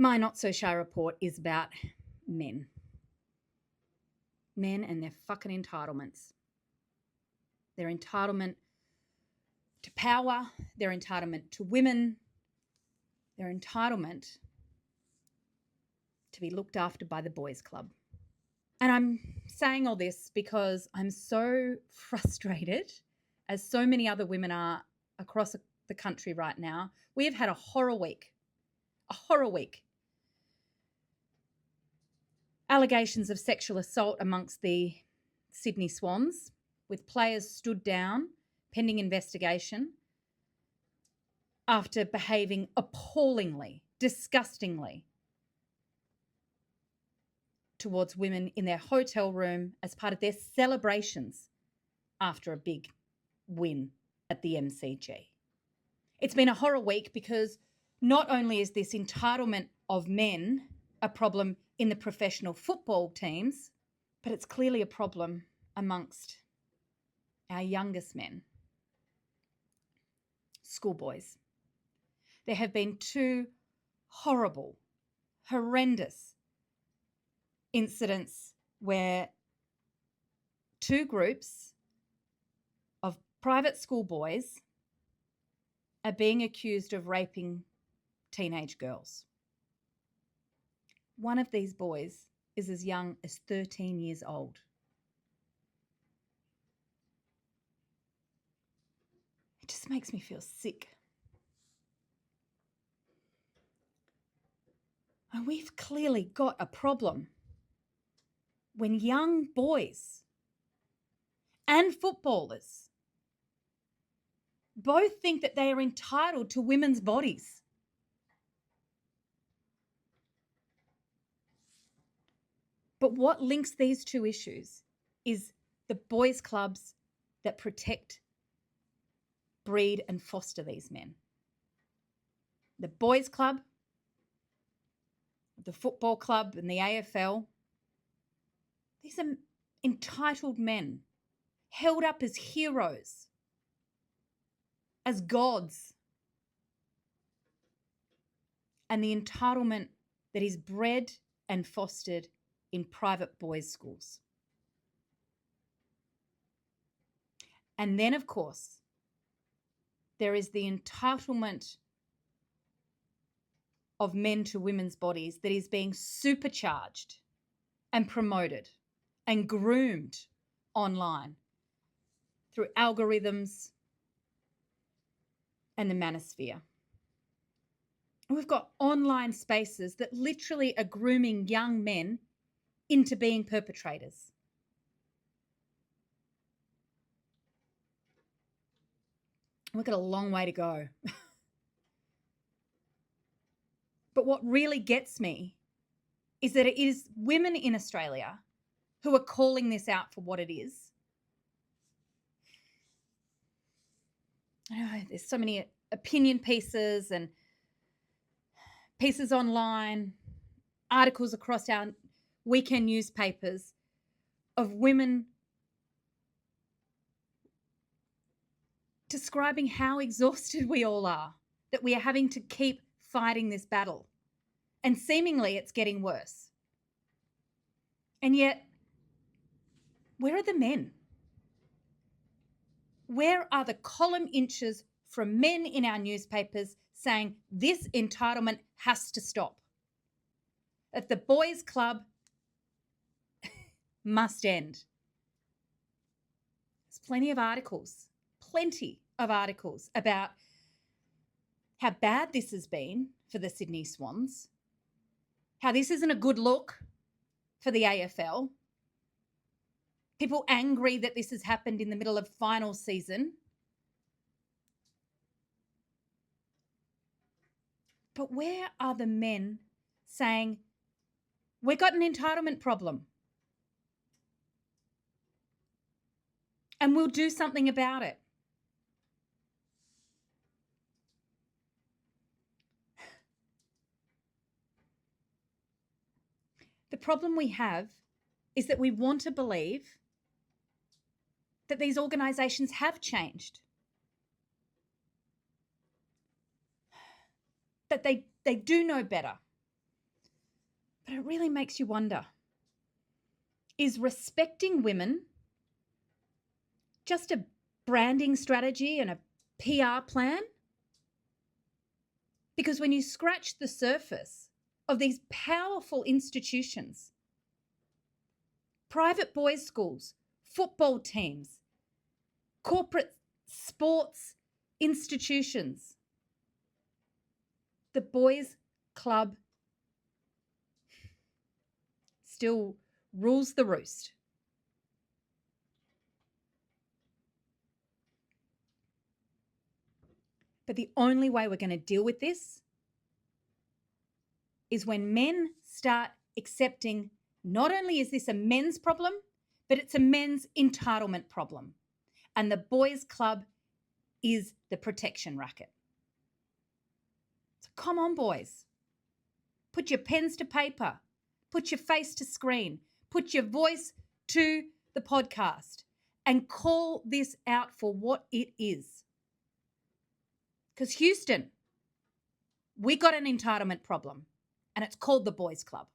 My Not So Shy report is about men. Men and their fucking entitlements. Their entitlement to power, their entitlement to women, their entitlement to be looked after by the boys' club. And I'm saying all this because I'm so frustrated, as so many other women are across the country right now. We have had a horror week. Allegations of sexual assault amongst the Sydney Swans, with players stood down pending investigation after behaving appallingly, disgustingly towards women in their hotel room as part of their celebrations after a big win at the MCG. It's been a horror week because not only is this entitlement of men a problem in the professional football teams, but it's clearly a problem amongst our youngest men, schoolboys. There have been two horrible, horrendous incidents where two groups of private schoolboys are being accused of raping teenage girls. One of these boys is as young as 13 years old. It just makes me feel sick. And we've clearly got a problem when young boys and footballers both think that they are entitled to women's bodies. But what links these two issues is the boys' clubs that protect, breed and foster these men. The boys' club, the football club and the AFL, these are entitled men held up as heroes, as gods. And the entitlement that is bred and fostered in private boys' schools. And then, of course, there is the entitlement of men to women's bodies that is being supercharged and promoted and groomed online through algorithms and the manosphere. And we've got online spaces that literally are grooming young men into being perpetrators. We've got a long way to go. But what really gets me is that it is women in Australia who are calling this out for what it is. There's so many opinion pieces and pieces online, articles across our weekend newspapers of women describing how exhausted we all are, that we are having to keep fighting this battle. And seemingly it's getting worse. And yet, where are the men? Where are the column inches from men in our newspapers saying this entitlement has to stop? That the boys' club must end. There's plenty of articles about how bad this has been for the Sydney Swans, how this isn't a good look for the AFL, people angry that this has happened in the middle of final season. But where are the men saying, we've got an entitlement problem and we'll do something about it? The problem we have is that we want to believe that these organisations have changed, that they do know better, But it really makes you wonder, is respecting women just a branding strategy and a PR plan? Because when you scratch the surface of these powerful institutions, private boys' schools, football teams, corporate sports institutions, the boys' club still rules the roost. But the only way we're going to deal with this is when men start accepting not only is this a men's problem, but it's a men's entitlement problem. And the boys' club is the protection racket. So come on, boys. Put your pens to paper. Put your face to screen. Put your voice to the podcast and call this out for what it is. Because Houston, we got an entitlement problem, and it's called the boys' club.